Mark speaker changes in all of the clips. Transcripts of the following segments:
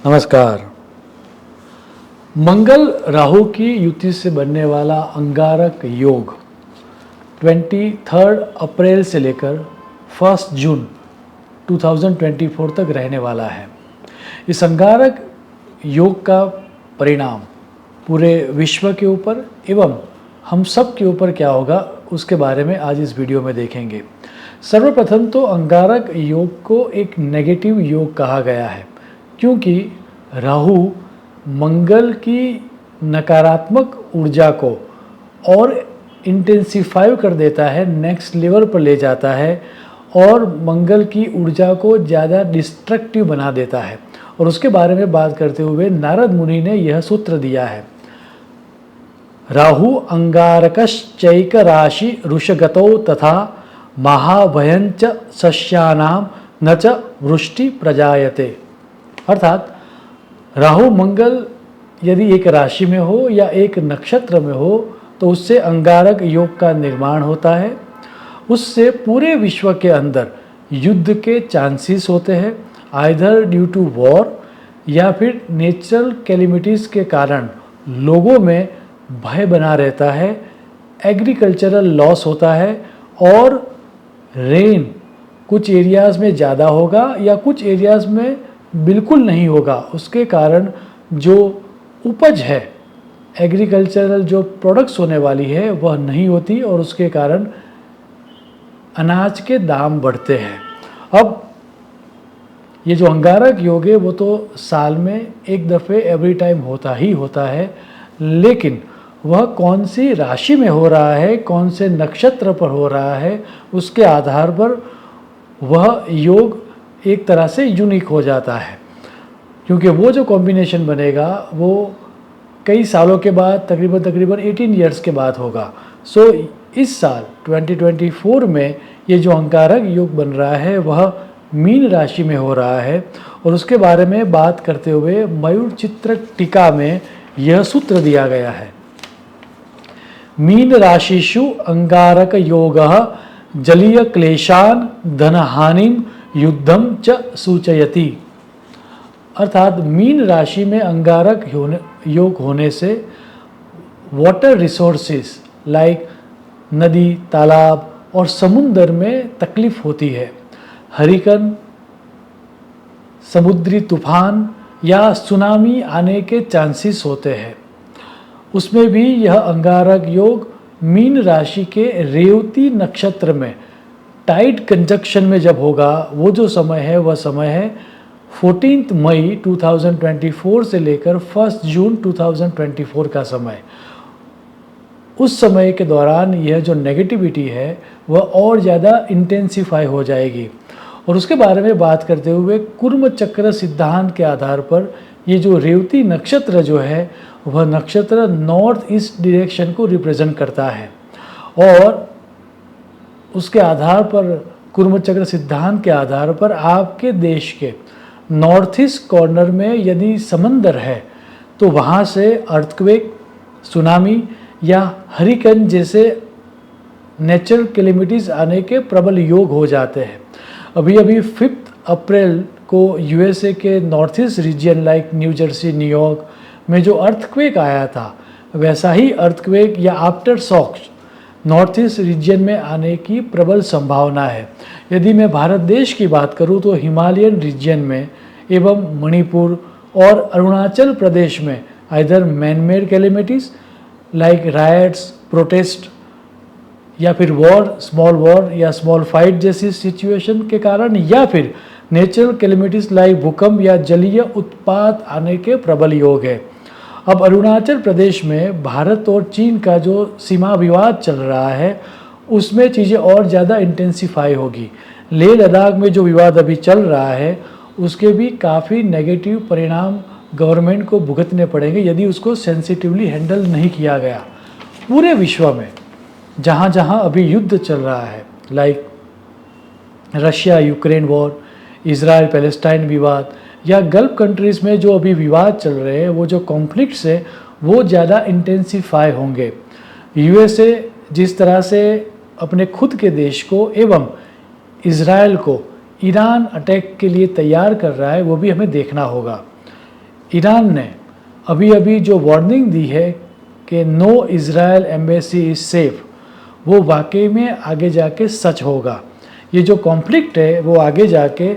Speaker 1: नमस्कार। मंगल राहु की युति से बनने वाला अंगारक योग 23 अप्रैल से लेकर 1 जून 2024 तक रहने वाला है। इस अंगारक योग का परिणाम पूरे विश्व के ऊपर एवं हम सब के ऊपर क्या होगा उसके बारे में आज इस वीडियो में देखेंगे। सर्वप्रथम तो अंगारक योग को एक नेगेटिव योग कहा गया है, क्योंकि राहु मंगल की नकारात्मक ऊर्जा को और इंटेंसिफाई कर देता है, नेक्स्ट लेवल पर ले जाता है और मंगल की ऊर्जा को ज़्यादा डिस्ट्रक्टिव बना देता है। और उसके बारे में बात करते हुए नारद मुनि ने यह सूत्र दिया है, राहु अंगारकश्चैक राशि ऋषगतो तथा महाभयंच सस्यानाम न च वृष्टि प्रजायते। अर्थात राहु मंगल यदि एक राशि में हो या एक नक्षत्र में हो तो उससे अंगारक योग का निर्माण होता है। उससे पूरे विश्व के अंदर युद्ध के चांसेस होते हैं, आइदर ड्यू टू वॉर या फिर नेचुरल कैलेमिटीज़ के कारण लोगों में भय बना रहता है, एग्रीकल्चरल लॉस होता है और रेन कुछ एरियाज़ में ज़्यादा होगा या कुछ एरियाज़ में बिल्कुल नहीं होगा। उसके कारण जो उपज है, एग्रीकल्चरल जो प्रोडक्ट्स होने वाली है वह नहीं होती और उसके कारण अनाज के दाम बढ़ते हैं। अब ये जो अंगारक योग है वो तो साल में एक दफ़े एवरी टाइम होता ही होता है, लेकिन वह कौन सी राशि में हो रहा है, कौन से नक्षत्र पर हो रहा है, उसके आधार पर वह योग एक तरह से यूनिक हो जाता है, क्योंकि वो जो कॉम्बिनेशन बनेगा वो कई सालों के बाद तकरीबन 18 इयर्स के बाद होगा। सो इस साल 2024 में ये जो अंगारक योग बन रहा है वह मीन राशि में हो रहा है। और उसके बारे में बात करते हुए मयूर चित्रक टीका में यह सूत्र दिया गया है, मीन राशिषु अंगारक योगः जलीय क्लेशान धनहानिम युद्धम च सूचयति। अर्थात मीन राशि में अंगारक योग होने से वाटर रिसोर्सेस लाइक नदी, तालाब और समुद्र में तकलीफ होती है। हरिकन, समुद्री तूफान या सुनामी आने के चांसेस होते हैं। उसमें भी यह अंगारक योग मीन राशि के रेवती नक्षत्र में टाइड कंजक्शन में जब होगा, वो जो समय है वह समय है 14 मई 2024 से लेकर 1 जून 2024 का समय। उस समय के दौरान यह जो नेगेटिविटी है वह और ज़्यादा इंटेंसिफाई हो जाएगी। और उसके बारे में बात करते हुए कुर्म चक्र सिद्धांत के आधार पर ये जो रेवती नक्षत्र जो है वह नक्षत्र नॉर्थ ईस्ट डायरेक्शन को रिप्रेजेंट करता है। और उसके आधार पर कुर्म चक्र सिद्धांत के आधार पर आपके देश के नॉर्थ ईस्ट कॉर्नर में यदि समंदर है तो वहाँ से अर्थक्वेक, सुनामी या हरिकेन जैसे नेचुरल कैलेमिटीज़ आने के प्रबल योग हो जाते हैं। अभी 5 अप्रैल को यूएसए के north east region like New Jersey, New York में जो अर्थक्वेक आया था, वैसा ही अर्थक्वेक या aftershocks north east region में आने की प्रबल संभावना है। यदि मैं भारत देश की बात करूं तो हिमालयन रीजन में एवं मणिपुर और अरुणाचल प्रदेश में either man made calamities like riots, protest या फिर वॉर या स्मॉल फाइट जैसी सिचुएशन के कारण या फिर नेचुरल कैलेमिटीज़ लाइक भूकंप या जलीय उत्पात आने के प्रबल योग है। अब अरुणाचल प्रदेश में भारत और चीन का जो सीमा विवाद चल रहा है उसमें चीज़ें और ज़्यादा इंटेंसिफाई होगी। लेह लद्दाख में जो विवाद अभी चल रहा है उसके भी काफ़ी नेगेटिव परिणाम गवर्नमेंट को भुगतने पड़ेंगे यदि उसको सेंसिटिवली हैंडल नहीं किया गया। पूरे विश्व में जहाँ जहाँ अभी युद्ध चल रहा है like Russia Ukraine war, Israel Palestine विवाद या गल्फ कंट्रीज़ में जो अभी विवाद चल रहे हैं, वो जो कॉन्फ्लिक्ट्स है वो ज़्यादा इंटेंसिफाई होंगे। यूएसए जिस तरह से अपने खुद के देश को एवं इजराइल को ईरान अटैक के लिए तैयार कर रहा है वो भी हमें देखना होगा। ईरान ने अभी अभी जो वार्निंग दी है कि no Israel embassy is safe, वो वाकई में आगे जाके सच होगा। ये जो कॉन्फ्लिक्ट है वो आगे जाके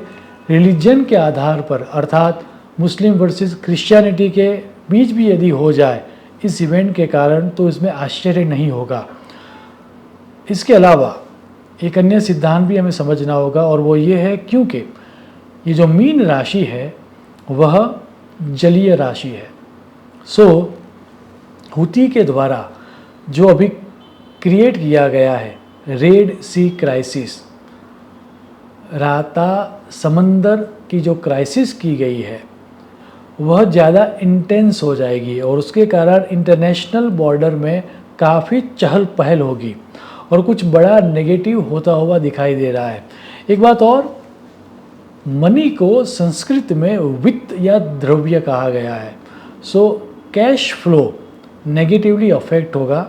Speaker 1: रिलीजन के आधार पर, अर्थात मुस्लिम वर्सेस क्रिश्चियनिटी के बीच भी यदि हो जाए इस इवेंट के कारण, तो इसमें आश्चर्य नहीं होगा। इसके अलावा एक अन्य सिद्धांत भी हमें समझना होगा, और वो ये है क्योंकि ये जो मीन राशि है वह जलीय राशि है। सो हुती के द्वारा जो अभी क्रिएट किया गया है रेड सी क्राइसिस, राता समंदर की जो क्राइसिस की गई है वह ज़्यादा इंटेंस हो जाएगी, और उसके कारण इंटरनेशनल बॉर्डर में काफ़ी चहल पहल होगी और कुछ बड़ा नेगेटिव होता हुआ दिखाई दे रहा है। एक बात और, मनी को संस्कृत में वित्त या द्रव्य कहा गया है। So cash flow negatively affect होगा।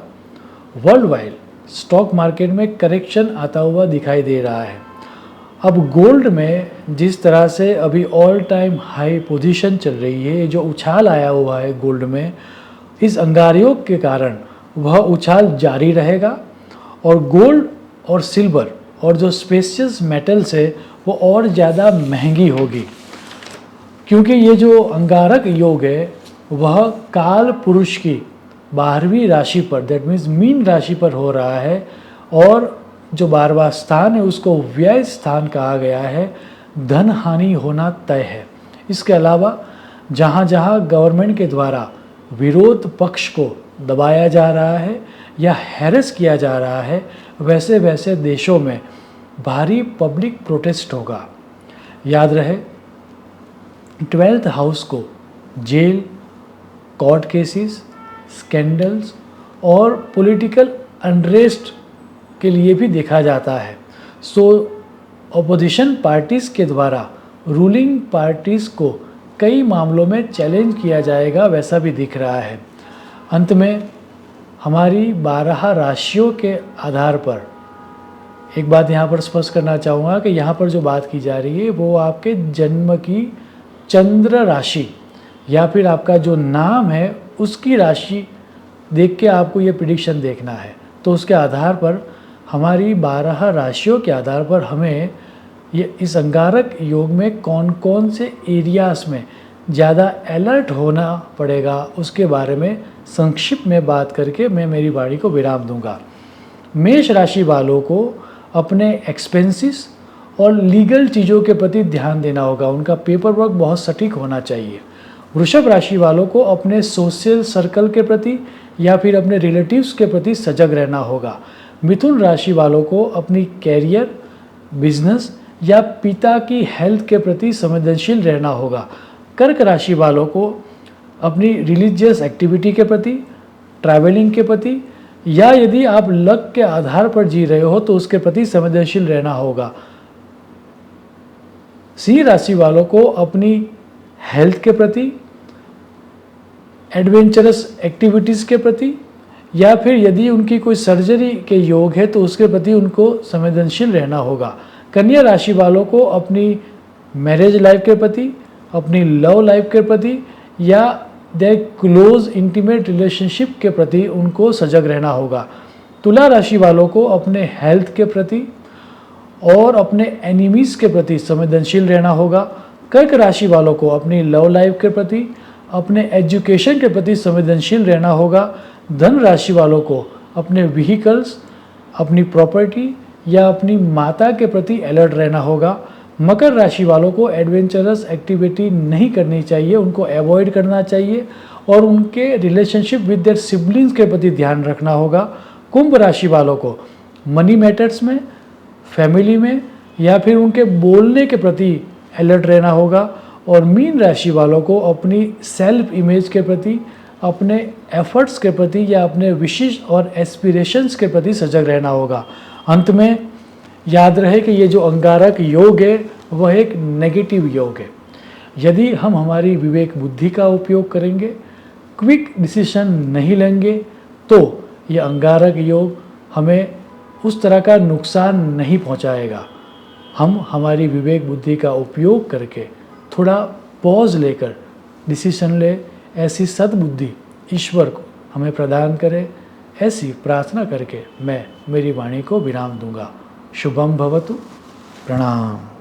Speaker 1: वर्ल्ड वाइड स्टॉक मार्केट में करेक्शन आता हुआ दिखाई दे रहा है। अब गोल्ड में जिस तरह से अभी ऑल टाइम हाई पोजीशन चल रही है, जो उछाल आया हुआ है गोल्ड में, इस अंगारयोग के कारण वह उछाल जारी रहेगा, और गोल्ड और सिल्वर और जो स्पेशियस मेटल्स है वो और ज़्यादा महंगी होगी, क्योंकि ये जो अंगारक योग है वह काल पुरुष की 12वीं राशि पर, दैट मीन्स मीन राशि पर हो रहा है, और जो 12वां स्थान है उसको व्यय स्थान कहा गया है। धन हानि होना तय है। इसके अलावा जहाँ जहाँ गवर्नमेंट के द्वारा विरोध पक्ष को दबाया जा रहा है या हैरेस किया जा रहा है, वैसे वैसे देशों में भारी पब्लिक प्रोटेस्ट होगा। याद रहे, 12th हाउस को जेल, कोर्ट केसेस, स्कैंडल्स और पॉलिटिकल अनरेस्ट के लिए भी देखा जाता है। सो ऑपोजिशन पार्टीज़ के द्वारा रूलिंग पार्टीज़ को कई मामलों में चैलेंज किया जाएगा, वैसा भी दिख रहा है। अंत में हमारी 12 राशियों के आधार पर एक बात यहाँ पर स्पष्ट करना चाहूँगा कि यहाँ पर जो बात की जा रही है वो आपके जन्म की चंद्र राशि या फिर आपका जो नाम है उसकी राशि देख के आपको ये प्रिडिक्शन देखना है। तो उसके आधार पर, हमारी 12 राशियों के आधार पर हमें ये इस अंगारक योग में कौन कौन से एरियाज़ में ज़्यादा अलर्ट होना पड़ेगा उसके बारे में संक्षिप्त में बात करके मैं मेरी वाणी को विराम दूंगा। मेष राशि वालों को अपने एक्सपेंसेस और लीगल चीज़ों के प्रति ध्यान देना होगा, उनका पेपर वर्क बहुत सटीक होना चाहिए। वृषभ राशि वालों को अपने सोशल सर्कल के प्रति या फिर अपने रिलेटिव्स के प्रति सजग रहना होगा। मिथुन राशि वालों को अपनी कैरियर, बिजनेस या पिता की हेल्थ के प्रति संवेदनशील रहना होगा। कर्क राशि वालों को अपनी रिलीजियस एक्टिविटी के प्रति, ट्रैवलिंग के प्रति, या यदि आप लक के आधार पर जी रहे हो तो उसके प्रति संवेदनशील रहना होगा। सिंह राशि वालों को अपनी हेल्थ के प्रति, एडवेंचरस एक्टिविटीज़ के प्रति, या फिर यदि उनकी कोई सर्जरी के योग है तो उसके प्रति उनको संवेदनशील रहना होगा। कन्या राशि वालों को अपनी मैरिज लाइफ के प्रति, अपनी लव लाइफ के प्रति या देयर क्लोज इंटीमेट रिलेशनशिप के प्रति उनको सजग रहना होगा। तुला राशि वालों को अपने हेल्थ के प्रति और अपने एनिमीज़ के प्रति संवेदनशील रहना होगा। कर्क राशि वालों को अपनी लव लाइफ के प्रति, अपने एजुकेशन के प्रति संवेदनशील रहना होगा। धन राशि वालों को अपने व्हीकल्स, अपनी प्रॉपर्टी या अपनी माता के प्रति अलर्ट रहना होगा। मकर राशि वालों को एडवेंचरस एक्टिविटी नहीं करनी चाहिए, उनको अवॉइड करना चाहिए और उनके रिलेशनशिप विद देयर सिबलिंग्स के प्रति ध्यान रखना होगा। कुंभ राशि वालों को मनी मैटर्स में, फैमिली में या फिर उनके बोलने के प्रति अलर्ट रहना होगा। और मीन राशि वालों को अपनी सेल्फ इमेज के प्रति, अपने एफर्ट्स के प्रति या अपने विशेष और एस्पिरेशंस के प्रति सजग रहना होगा। अंत में याद रहे कि ये जो अंगारक योग है वह एक नेगेटिव योग है। यदि हम हमारी विवेक बुद्धि का उपयोग करेंगे, क्विक डिसीजन नहीं लेंगे, तो ये अंगारक योग हमें उस तरह का नुकसान नहीं पहुंचाएगा। हम हमारी विवेक बुद्धि का उपयोग करके थोड़ा पॉज लेकर डिसीजन ले, ऐसी सद्बुद्धि ईश्वर को हमें प्रदान करे। ऐसी प्रार्थना करके मैं मेरी वाणी को विराम दूंगा। शुभम भवतु। प्रणाम।